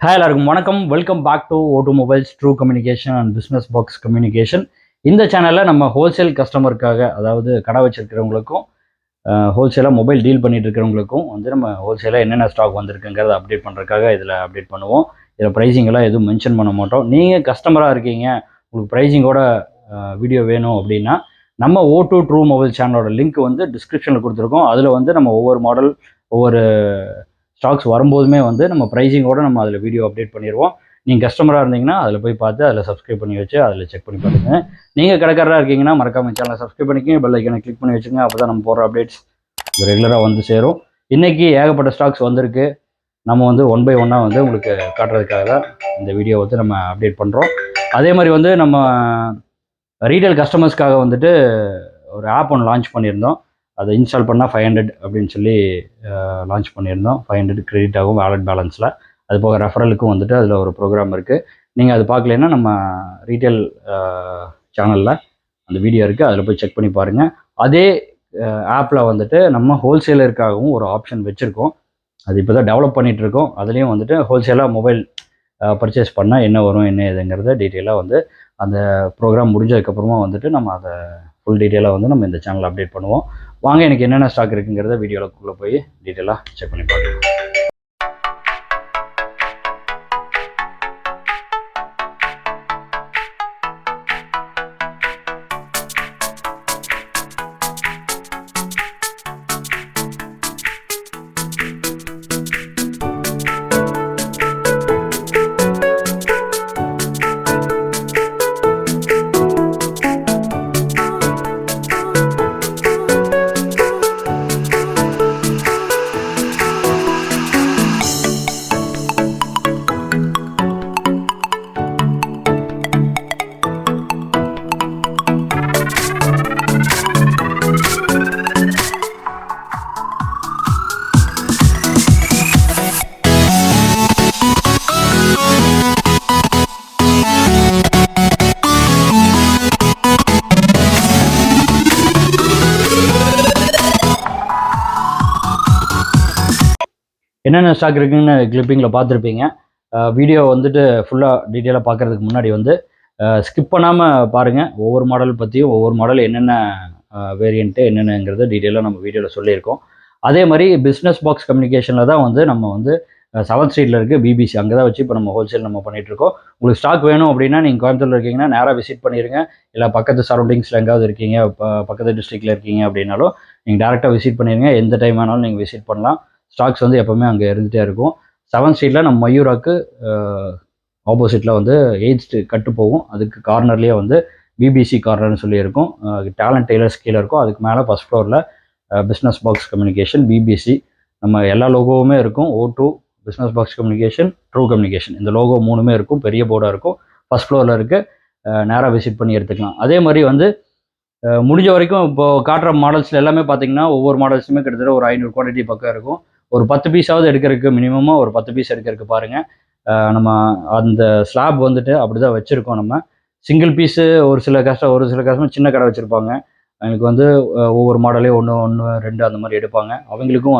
Hi எல்லாருக்கும் வணக்கம். Welcome back to automobiles true communication and business box communication. இந்த சேனலில் நம்ம ஹோல்சேல் கஸ்டமருக்காக, அதாவது கடை வச்சிருக்கிறவங்களுக்கும் ஹோல்சேலாக மொபைல் டீல் பண்ணிட்டு இருக்கிறவங்களுக்கும் நம்ம ஹோல்சேலாக என்னென்ன ஸ்டாக் வந்திருக்குங்கிறத அப்டேட் பண்ணுறதுக்காக இதில் அப்டேட் பண்ணுவோம். இதில் ப்ரைஸிங்கெல்லாம் எதுவும் மென்ஷன் பண்ண மாட்டோம். நீங்கள் கஸ்டமராக இருக்கீங்க, உங்களுக்கு ப்ரைஸிங்கோட வீடியோ வேணும் அப்படின்னா நம்ம O2 ட்ரூ மொபைல் சேனலோட லிங்க் டிஸ்கிரிப்ஷனில் கொடுத்துருக்கோம். அதில் நம்ம ஒவ்வொரு மாடல் ஒவ்வொரு ஸ்டாக்ஸ் வரும்போதுமே நம்ம ப்ரைஸிங்கோட நம்ம அதில் வீடியோ அப்டேட் பண்ணிடுவோம். நீங்கள் கஸ்டமராக இருந்தீங்கன்னா அதில் போய் பார்த்து அதில் சப்ஸ்கிரைப் பண்ணி வச்சு அதில் செக் பண்ணி பாருங்க. நீங்கள் கடைக்காரராக இருக்கீங்கன்னா மறக்காம சேனலை சப்ஸ்கிரைப் பண்ணிக்கங்க, பெல் ஐக்கனை கிளிக் பண்ணி வச்சுங்க. அப்போ தான் நம்ம போகிற அப்டேட்ஸ் ரெகுலராக சேரும். இன்றைக்கி ஏகப்பட்ட ஸ்டாக்ஸ் வந்திருக்கு. நம்ம ஒன் பை ஒன்னாக உங்களுக்கு காட்டுறதுக்காக தான் இந்த வீடியோ நம்ம அப்டேட் பண்ணுறோம். அதே மாதிரி நம்ம ரீட்டைல் கஸ்டமர்ஸ்க்காக ஒரு ஆப் ஒன்று லான்ச் பண்ணியிருந்தோம். அதை இன்ஸ்டால் பண்ணால் 500 அப்படின்னு சொல்லி லான்ச் பண்ணியிருந்தோம். 500 கிரெடிட் ஆகும் வேலட் பேலன்ஸில். அது போக ரெஃபரலுக்கும் அதில் ஒரு ப்ரோக்ராம் இருக்குது. நீங்கள் அது பார்க்கலன்னா நம்ம ரீட்டைல் சேனலில் அந்த வீடியோ இருக்குது, அதில் போய் செக் பண்ணி பாருங்கள். அதே ஆப்பில் நம்ம ஹோல்சேலருக்காகவும் ஒரு ஆப்ஷன் வச்சுருக்கோம். அது இப்போ தான் டெவலப் பண்ணிகிட்ருக்கோம். அதுலேயும் ஹோல்சேலாக மொபைல் பர்ச்சேஸ் பண்ணால் என்ன வரும் என்ன ஏதுங்கிறத டீட்டெயிலாக அந்த ப்ரோக்ராம் முடிஞ்சதுக்கப்புறமா நம்ம அதை ஃபுல் டீட்டெயிலாக நம்ம இந்த சேனலில் அப்டேட் பண்ணுவோம். வாங்க, எனக்கு என்னென்ன ஸ்டாக் இருக்குங்கிறத வீடியோக்குள்ளே போய் டீட்டெயிலாக செக் பண்ணி பார்க்கலாம். என்னென்ன ஸ்டாக் இருக்குன்னு கிளிப்பிங்கில் பார்த்துருப்பீங்க. வீடியோ ஃபுல்லாக டீட்டெயிலாக பார்க்குறதுக்கு முன்னாடி ஸ்கிப் பண்ணாமல் பாருங்கள். ஒவ்வொரு மாடல் பற்றியும் ஒவ்வொரு மாடல் என்னென்ன வேரியண்ட்டு என்னென்னங்கிறத டீட்டெயிலாக நம்ம வீடியோவில் சொல்லியிருக்கோம். அதே மாதிரி பிஸ்னஸ் பாக்ஸ் கம்யூனிகேஷனில் தான் நம்ம 7th ஸ்ட்ரீட்டில் இருக்குது பிபிசி. அங்கே தான் வச்சு இப்போ நம்ம ஹோல்சேல் நம்ம பண்ணிகிட்ருக்கோம். உங்களுக்கு ஸ்டாக் வேணும் அப்படின்னா நீங்கள் கோயம்புத்தூரில் இருக்கீங்கன்னா நேராக விசிட் பண்ணிடுங்க. இல்லை பக்கத்து சரௌண்டிங்ஸில் எங்காவது இருக்கீங்க, பக்கத்து டிஸ்ட்ரிக்டில் இருக்கீங்க அப்படின்னாலும் நீங்கள் டேரெக்டாக விசிட் பண்ணிடுங்க. எந்த டைம் வேணாலும் நீங்கள் விசிட் பண்ணலாம். ஸ்டாக்ஸ் எப்போவுமே அங்கே இருந்துகிட்டே இருக்கும். 7th ஸ்ட்ரீட்டில் நம்ம மயூராக்கு ஆப்போசிட்டில் 8th ஸ்ட்ரீட் கட்டு போகும். அதுக்கு கார்னர்லேயே பிபிசி கார்னர்னு சொல்லி இருக்கும். டேலண்ட் டெய்லர்ஸ் கீழே இருக்கும். அதுக்கு மேலே ஃபஸ்ட் ஃப்ளோரில் பிஸ்னஸ் பாக்ஸ் கம்யூனிகேஷன் பிபிசி நம்ம எல்லா லோகோவுமே இருக்கும். O2 business box communication, true communication, இந்த லோகோ 3மே இருக்கும். பெரிய போர்டாக இருக்கும். ஃபஸ்ட் ஃப்ளோரில் இருக்குது. நேராக விசிட் பண்ணி எடுத்துக்கலாம். அதே மாதிரி முடிஞ்ச வரைக்கும் இப்போது காட்டுற மாடல்ஸில் எல்லாமே பார்த்தீங்கன்னா ஒவ்வொரு மாடல்ஸுமே கிட்டத்தட்ட ஒரு 500 குவான்டிட்டி பக்கம் இருக்கும். ஒரு 10 பீஸாவது எடுக்கிறதுக்கு மினிமமாக ஒரு 10 பீஸ் எடுக்கிறதுக்கு பாருங்கள். நம்ம அந்த ஸ்லாப் அப்படி தான் வச்சுருக்கோம். நம்ம சிங்கிள் பீஸு ஒரு சில கஸ்டமர் சின்ன கடை வச்சுருப்பாங்க. அவங்களுக்கு ஒவ்வொரு மாடலே 1, 2 அந்த மாதிரி எடுப்பாங்க. அவங்களுக்கும்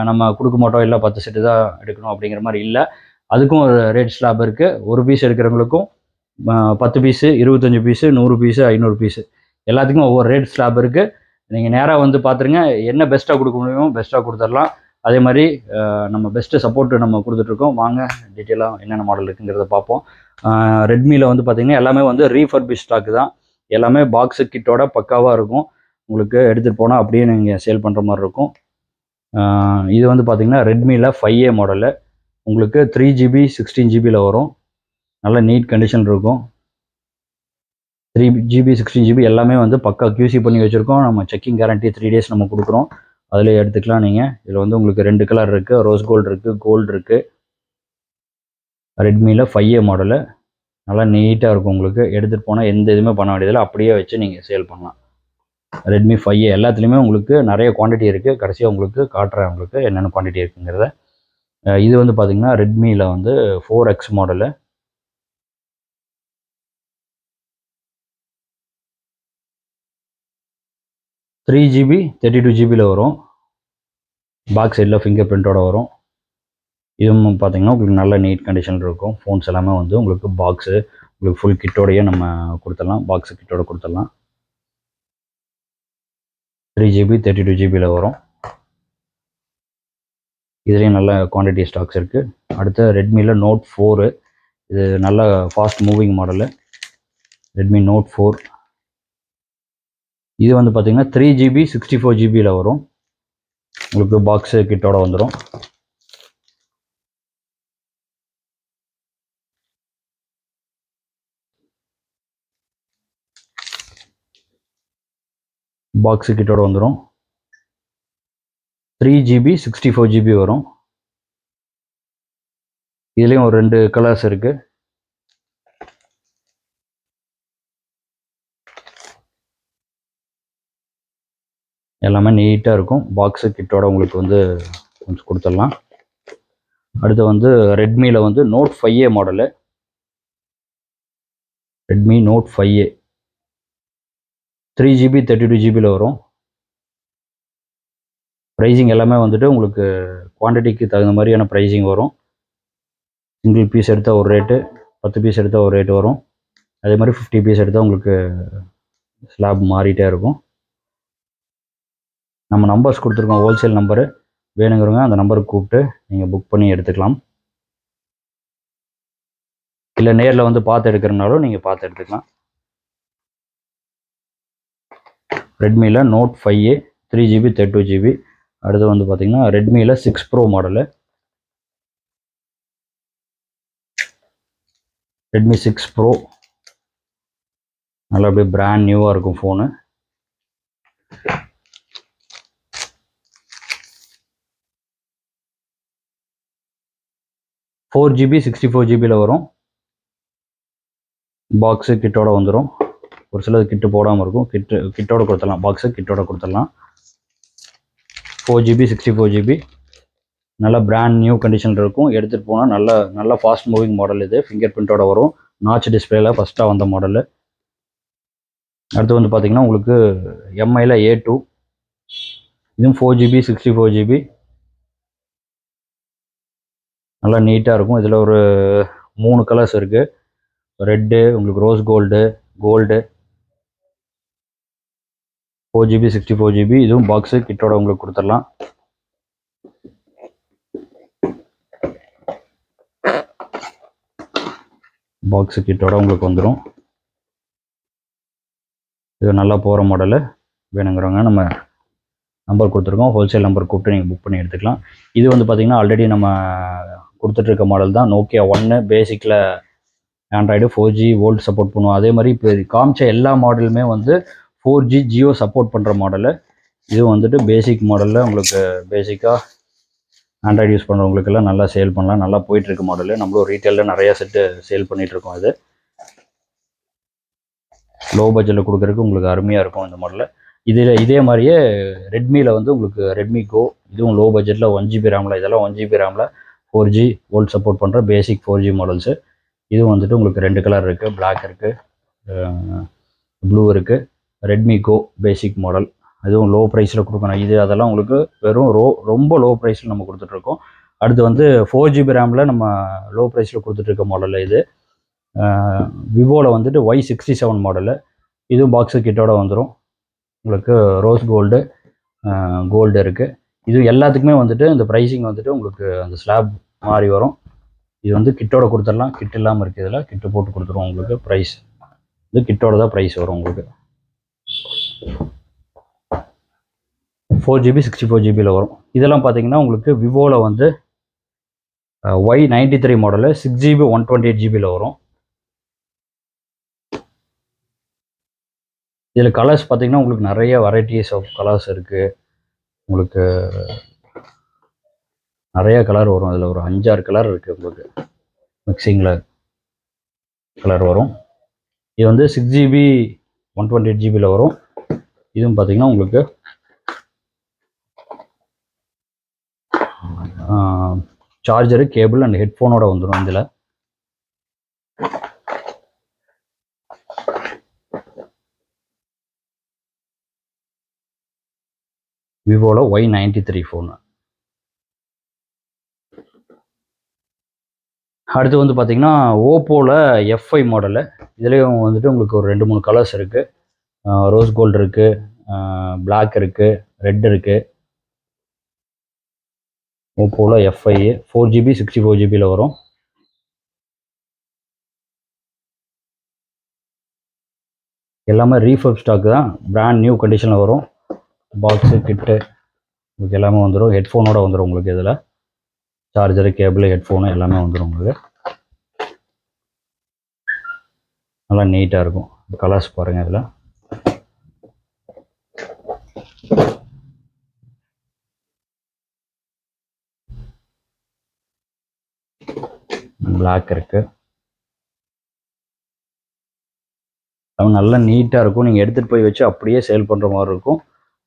நம்ம கொடுக்க மாட்டோம், இல்லை 10 செட்டு தான் எடுக்கணும் அப்படிங்கிற மாதிரி இல்லை. அதுக்கும் ஒரு ரேட் ஸ்லாப் இருக்குது. ஒரு பீஸ் எடுக்கிறவங்களுக்கும் 10 பீஸு, 25 பீஸு, 100 பீஸு, 500 பீஸு எல்லாத்துக்கும் ஒவ்வொரு ரேட் ஸ்லாப் இருக்குது. நீங்கள் நேராக பார்த்துருங்க. என்ன பெஸ்ட்டாக கொடுக்க முடியுமோ பெஸ்ட்டாக கொடுத்துடலாம். அதே மாதிரி நம்ம பெஸ்ட்டு சப்போர்ட்டு நம்ம கொடுத்துட்ருக்கோம். வாங்க டீட்டெயிலாக என்னென்ன மாடல் இருக்குங்கிறத பார்ப்போம். ரெட்மியில் பார்த்திங்கன்னா எல்லாமே ரீஃபர்பிஷ் ஸ்டாக்கு தான். எல்லாமே பாக்ஸு கிட்டோட பக்காவாக இருக்கும். உங்களுக்கு எடுத்துகிட்டு போனால் அப்படியே நீங்கள் சேல் பண்ணுற மாதிரி இருக்கும். இது பார்த்திங்கன்னா ரெட்மியில் 5A மாடலு. உங்களுக்கு 3GB 16GB வரும். நல்ல நீட் கண்டிஷன் இருக்கும். 3GB 16GB எல்லாமே பக்கா QC பண்ணி வச்சுருக்கோம். நம்ம செக்கிங் கேரண்டி 3 days நம்ம கொடுக்குறோம். அதில் எடுத்துக்கலாம் நீங்கள். இதில் உங்களுக்கு 2 கலர் இருக்குது. ரோஸ் கோல்டு இருக்குது, கோல்டு இருக்குது. ரெட்மியில் 5A மாடலு நல்லா நீட்டாக இருக்கும். உங்களுக்கு எடுத்துகிட்டு போனால் எந்த இதுவுமே பண்ண வேண்டியதில்லை. அப்படியே வச்சு நீங்கள் சேல் பண்ணலாம். ரெட்மி 5A எல்லாத்துலேயுமே உங்களுக்கு நிறைய குவான்டிட்டி இருக்குது. கடைசியாக உங்களுக்கு காட்டுறேன் உங்களுக்கு என்னென்ன குவான்டிட்டி இருக்குங்கிறத. இது பார்த்திங்கன்னா ரெட்மியில் 4X மாடலு. 3GB 32GB வரும். பாக்ஸ் சைடில் ஃபிங்கர் பிரிண்டோட வரும். இதுவும் பார்த்தீங்கன்னா உங்களுக்கு நல்ல நீட் கண்டிஷன் இருக்கும். ஃபோன்ஸ் எல்லாமே வந்து உங்களுக்கு பாக்ஸு உங்களுக்கு ஃபுல் கிட்டோடையே நம்ம கொடுத்துடலாம். பாக்ஸு கிட்டோட கொடுத்துடலாம். 3GB 32 ஜிபியில் வரும். இதுலேயும் நல்ல குவான்டிட்டி ஸ்டாக்ஸ் இருக்குது. அடுத்து ரெட்மியில் நோட் 4, இது நல்ல fast moving model. Redmi note 4 இது வந்து பார்த்தீங்கன்னா 3GB 64GB வரும். உங்களுக்கு பாக்ஸு கிட்டோட வந்துடும். பாக்ஸு கிட்டோட வந்துடும். 3GB 64GB வரும். இதுலேயும் ஒரு 2 கலர்ஸ் இருக்குது. எல்லாமே நீட்டாக இருக்கும். பாக்ஸு கிட்டோட உங்களுக்கு வந்து கொஞ்சம் கொடுத்துடலாம். அடுத்து வந்து ரெட்மியில் வந்து note 5A model. Redmi note 5A 3GB 32GB வரும். ப்ரைஸிங் எல்லாமே வந்துட்டு உங்களுக்கு குவான்டிட்டிக்கு தகுந்த மாதிரியான ப்ரைஸிங் வரும். சிங்கிள் பீஸ் எடுத்தால் ஒரு ரேட்டு, 10 பீஸ் எடுத்தால் ஒரு ரேட்டு வரும். அதே மாதிரி 50 பீஸ் எடுத்தால் உங்களுக்கு ஸ்லாப் மாறிட்டே இருக்கும். நம்ம நம்பர்ஸ் கொடுத்துருக்கோம், ஹோல்சேல் நம்பரு. வேணுங்கிறவங்க அந்த நம்பருக்கு கூப்பிட்டு நீங்கள் புக் பண்ணி எடுத்துக்கலாம். இல்லை நேரில் வந்து பார்த்து எடுக்கிறனாலும் நீங்கள் பார்த்து எடுத்துக்கலாம். ரெட்மியில் நோட் 5A 3GB 32GB. அடுத்து வந்து பார்த்தீங்கன்னா ரெட்மியில் 6 Pro மாடலு. ரெட்மி 6 Pro நல்லா அப்படியே பிராண்ட் நியூவாக இருக்கும் ஃபோனு. ஃபோர் ஜிபி 64GB வரும். பாக்ஸு கிட்டோட வந்துடும். ஒரு சிலது கிட்டு போடாமல் இருக்கும். கிட்டோட கொடுத்துடலாம். பாக்ஸு கிட்டோட கொடுத்துடலாம். 4GB 64GB நல்லா பிராண்ட் நியூ கண்டிஷனில் இருக்கும். எடுத்துகிட்டு போனால் நல்ல ஃபாஸ்ட் மூவிங் மாடல். இது ஃபிங்கர் பிரிண்ட்டோட வரும். நாச் டிஸ்பிளேல ஃபஸ்ட்டாக வந்த மாடலு. அடுத்து வந்து பார்த்தீங்கன்னா உங்களுக்கு எம்ஐயில் A2, இதுவும் 4GB 64GB நல்லா நீட்டாக இருக்கும். இதில் ஒரு 3 கலர்ஸ் இருக்குது. ரெட்டு, உங்களுக்கு ரோஸ் கோல்டு, 4GB 64GB. இதுவும் பாக்ஸு கிட்டோட உங்களுக்கு கொடுத்துடலாம். பாக்ஸு கிட்டோட உங்களுக்கு வந்துடும். இது நல்லா போகிற மாடலு. வேணுங்கிறவங்க நம்ம நம்பர் கொடுத்துருக்கோம், ஹோல்சேல் நம்பர் கூப்பிட்டு நீங்கள் புக் பண்ணி எடுத்துக்கலாம். இது வந்து பார்த்திங்கன்னா ஆல்ரெடி நம்ம கொடுத்துட்ருக்க மாடல் தான். Nokia 1 basically Android 4G VoLTE support பண்ணுவோம். அதே மாதிரி இப்போ காமிச்ச எல்லா மாடலுமே வந்து 4G ஜியோ சப்போர்ட் பண்ணுற மாடலு. இது வந்துட்டு பேசிக் மாடலில் உங்களுக்கு பேசிக்காக ஆண்ட்ராய்டு யூஸ் பண்ணுறவங்களுக்கெல்லாம் நல்லா சேல் பண்ணலாம். நல்லா போயிட்டுருக்கு மாடலு. நம்மளும் ரீட்டெயிலில் நிறையா செட்டு சேல் பண்ணிகிட்ருக்கோம். இது லோ பட்ஜெட்டில் கொடுக்குறதுக்கு உங்களுக்கு அருமையாக இருக்கும் இந்த மாடலில். இதே மாதிரியே ரெட்மியில் வந்து உங்களுக்கு ரெட்மி கோ, இதுவும் லோ பட்ஜெட்டில் 1GB ரேமில். இதெல்லாம் 1GB ரேமில் 4G வோல்ட் சப்போர்ட் பண்ணுற பேசிக் 4G மாடல்ஸு. இதுவும் வந்துட்டு உங்களுக்கு 2 கலர் இருக்குது. பிளாக் இருக்குது, ப்ளூ இருக்குது. Redmi go basic model. அதுவும் லோ ப்ரைஸில் கொடுக்கணும். அதெல்லாம் உங்களுக்கு வெறும் ரொம்ப லோ ப்ரைஸில் நம்ம கொடுத்துட்ருக்கோம். அடுத்து வந்து 4GB ரேமில் நம்ம லோ ப்ரைஸில் கொடுத்துட்ருக்க மாடலில் இது விவோவில் வந்துட்டு Y67 மாடலு. இதுவும் பாக்ஸு கிட்டோட வந்துடும். உங்களுக்கு ரோஸ் கோல்டு இருக்குது. இது எல்லாத்துக்குமே வந்துட்டு இந்த ப்ரைஸிங் வந்துட்டு உங்களுக்கு அந்த ஸ்லாப் மாறி வரும். இது வந்து கிட்டோட கொடுத்துடலாம். கிட் இல்லாமல் இருக்குது. இதில் கிட்டு போட்டு கொடுத்துருவோம். உங்களுக்கு ப்ரைஸ் இது கிட்டோட தான் ப்ரைஸ் வரும். உங்களுக்கு 4GB 64GB வரும். இதெல்லாம் பார்த்தீங்கன்னா உங்களுக்கு விவோவில் வந்து Y93 மாடலு 6GB 128GB வரும். இதில் கலர்ஸ் பார்த்தீங்கன்னா உங்களுக்கு நிறைய வெரைட்டிஸ் ஆஃப் கலர்ஸ் இருக்குது. உங்களுக்கு நிறைய கலர் வரும். அதில் ஒரு 5-6 கலர் இருக்குது. உங்களுக்கு மிக்சிங்கில் கலர் வரும். இது வந்து 6GB 128GB வரும். இதுவும் பார்த்தீங்கன்னா உங்களுக்கு சார்ஜரு, கேபிள் அண்ட் ஹெட்ஃபோனோட வந்துடும். இதில் விவோவில் Y93 ஃபோனு. அடுத்து வந்து பார்த்திங்கன்னா ஓப்போவில் F5 மாடலு. இதுலேயும் வந்துட்டு உங்களுக்கு ஒரு 2-3 கலர்ஸ் இருக்குது. ரோஸ் கோல்டு இருக்குது, பிளாக் இருக்குது, ரெட் இருக்குது. ஓப்போவில் F5 4GB 64GB வரும். எல்லாமே ரீஃபர்ப் ஸ்டாக் தான், பிராண்ட் நியூ கண்டிஷனில் வரும். பாக்ஸு கிட்டு உங்களுக்கு எல்லாமே வந்துடும். ஹெட்ஃபோனோட வந்துடும் உங்களுக்கு. இதில் சார்ஜரு, கேபிள், ஹெட்ஃபோனு எல்லாமே வந்துடும் உங்களுக்கு. நல்லா நீட்டாக இருக்கும். கலர்ஸ் பாருங்கள். இதில் பிளாக் இருக்குது. நல்லா நீட்டாக இருக்கும். நீங்கள் எடுத்துகிட்டு போய் வச்சு அப்படியே சேல் பண்ணுற மாதிரி இருக்கும்.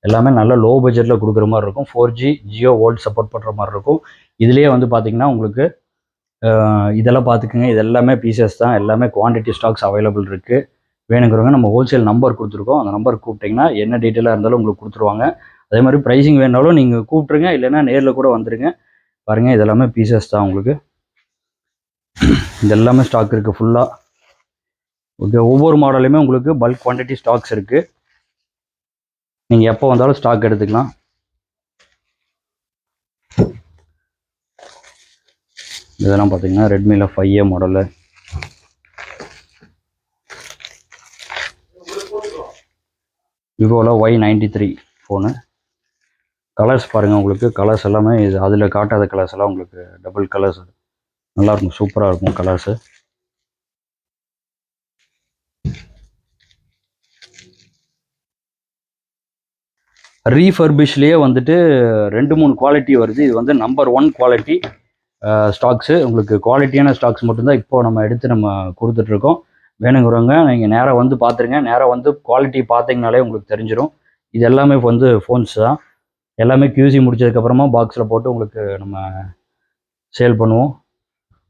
எல்லாமே நல்ல லோ பட்ஜெட்டில் கொடுக்குற மாதிரி இருக்கும். 4G ஜியோ வோல்ட் சப்போர்ட் பண்ணுற மாதிரி இருக்கும். இதுலேயே வந்து பார்த்திங்கன்னா உங்களுக்கு இதெல்லாம் பார்த்துக்குங்க. இது எல்லாமே பீசஸ் தான். எல்லாமே குவான்டிட்டி ஸ்டாக்ஸ் அவைலபிள் இருக்குது. வேணுங்கிறவங்க நம்ம ஹோல்சேல் நம்பர் கொடுத்துருக்கோம். அந்த நம்பர் கூப்பிட்டிங்கன்னா என்ன டீட்டெயிலாக இருந்தாலும் உங்களுக்கு கொடுத்துருவாங்க. அதே மாதிரி ப்ரைஸிங் வேணாலும் நீங்கள் கூப்பிட்ருங்க, இல்லைன்னா நேரில் கூட வந்துடுங்க. பாருங்கள், இது எல்லாமே பீசஸ் தான் உங்களுக்கு. இது எல்லாமே ஸ்டாக் இருக்குது ஃபுல்லாக. ஓகே, ஒவ்வொரு மாடலையுமே உங்களுக்கு பல்க் குவான்டிட்டி ஸ்டாக்ஸ் இருக்குது. நீங்கள் எப்போ வந்தாலும் ஸ்டாக் எடுத்துக்கலாம். இதெல்லாம் பார்த்தீங்கன்னா ரெட்மியில் 5A மாடலு, விவோவில் Y93 ஃபோனு. கலர்ஸ் பாருங்கள். உங்களுக்கு கலர்ஸ் எல்லாமே இது அதில் காட்டாத கலர்ஸ் எல்லாம் உங்களுக்கு டபுள் கலர்ஸ் நல்லாயிருக்கும். சூப்பராக இருக்கும் கலர்ஸு. ரீஃபர்பிஷ்லேயே வந்துட்டு 2-3 குவாலிட்டி வருது. இது வந்து நம்பர் 1 குவாலிட்டி ஸ்டாக்ஸு. உங்களுக்கு குவாலிட்டியான ஸ்டாக்ஸ் மட்டும்தான் இப்போது நம்ம எடுத்து நம்ம கொடுத்துட்ருக்கோம். வேணுங்கிறவங்க நீங்கள் நேராக வந்து பார்த்துருங்க. நேராக வந்து குவாலிட்டி பார்த்தீங்கனாலே உங்களுக்கு தெரிஞ்சிடும். இது எல்லாமே வந்து ஃபோன்ஸ் தான். எல்லாமே QC முடிச்சதுக்கப்புறமா பாக்ஸில் போட்டு உங்களுக்கு நம்ம சேல் பண்ணுவோம்.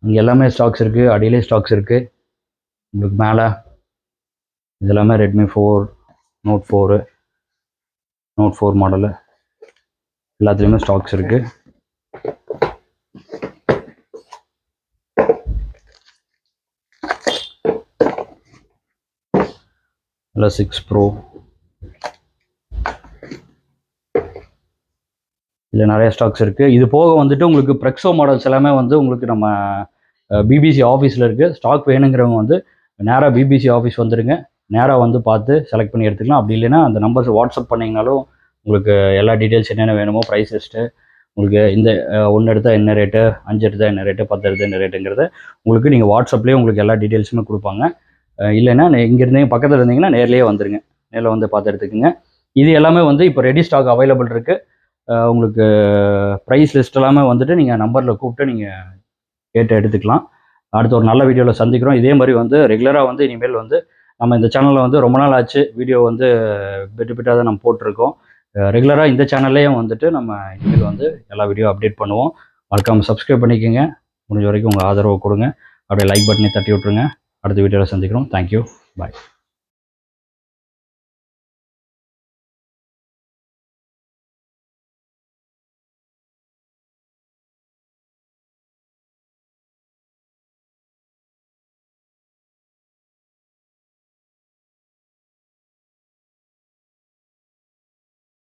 இங்கே எல்லாமே ஸ்டாக்ஸ் இருக்குது. அடியிலே ஸ்டாக்ஸ் இருக்குது உங்களுக்கு. மேலே இது எல்லாமே ரெட்மி 4, நோட் 4 மாடலு எல்லாத்துலேயுமே ஸ்டாக்ஸ் இருக்குது. இல்லை 6 Pro, இதில் நிறைய ஸ்டாக்ஸ் இருக்குது. இது போக வந்துட்டு உங்களுக்கு ப்ரெக்ஸோ மாடல்ஸ் எல்லாமே வந்து உங்களுக்கு நம்ம பிபிசி ஆஃபீஸில் இருக்குது. ஸ்டாக் வேணுங்கிறவங்க வந்து நேராக பிபிசி ஆஃபீஸ் வந்துடுங்க. நேராக வந்து பார்த்து செலக்ட் பண்ணி எடுத்துக்கலாம். அப்படி இல்லைன்னா அந்த நம்பர்ஸ் வாட்ஸ்அப் பண்ணிங்கனாலும் உங்களுக்கு எல்லா டீட்டெயில்ஸ் என்னென்ன வேணுமோ, ப்ரைஸ் லிஸ்ட்டு, உங்களுக்கு இந்த 1 எடுத்தால் என்ன ரேட்டு, 5 எடுத்தால் என்ன ரேட்டு, 10 எடுத்தால் என்ன ரேட்டுங்கிறத உங்களுக்கு நீங்கள் வாட்ஸ்அப்லேயே உங்களுக்கு எல்லா டீட்டெயில்ஸுமே கொடுப்பாங்க. இல்லைன்னா இங்கேருந்தே பக்கத்தில் இருந்தீங்கன்னா நேர்லேயே வந்துடுங்க. நேரில் வந்து பார்த்து எடுத்துக்கோங்க. இது எல்லாமே வந்து இப்போ ரெடி ஸ்டாக் அவைலபிள் இருக்குது. உங்களுக்கு ப்ரைஸ் லிஸ்ட் எல்லாமே வந்துட்டு நீங்கள் நம்பரில் கூப்பிட்டு நீங்கள் கேட்டு எடுத்துக்கலாம். அடுத்து ஒரு நல்ல வீடியோவில் சந்திக்கிறோம். இதே மாதிரி வந்து ரெகுலராக வந்து இனிமேல் வந்து நம்ம இந்த சேனலில் வந்து ரொம்ப நாள் ஆச்சு வீடியோ வந்து பிட்டாக தான் நம்ம போட்டிருக்கோம். ரெகுலராக இந்த சேனல்லையும் வந்துட்டு நம்ம இனிமேல் வந்து எல்லா வீடியோ அப்டேட் பண்ணுவோம். மறக்காமல் சப்ஸ்கிரைப் பண்ணிக்கோங்க. முடிஞ்ச வரைக்கும் உங்கள் ஆதரவு கொடுங்க. அப்படியே லைக் பட்டனை தட்டி விட்ருங்க. அடுத்த வீடியோவில் சந்திக்கிறோம். தேங்க்யூ, பாய்.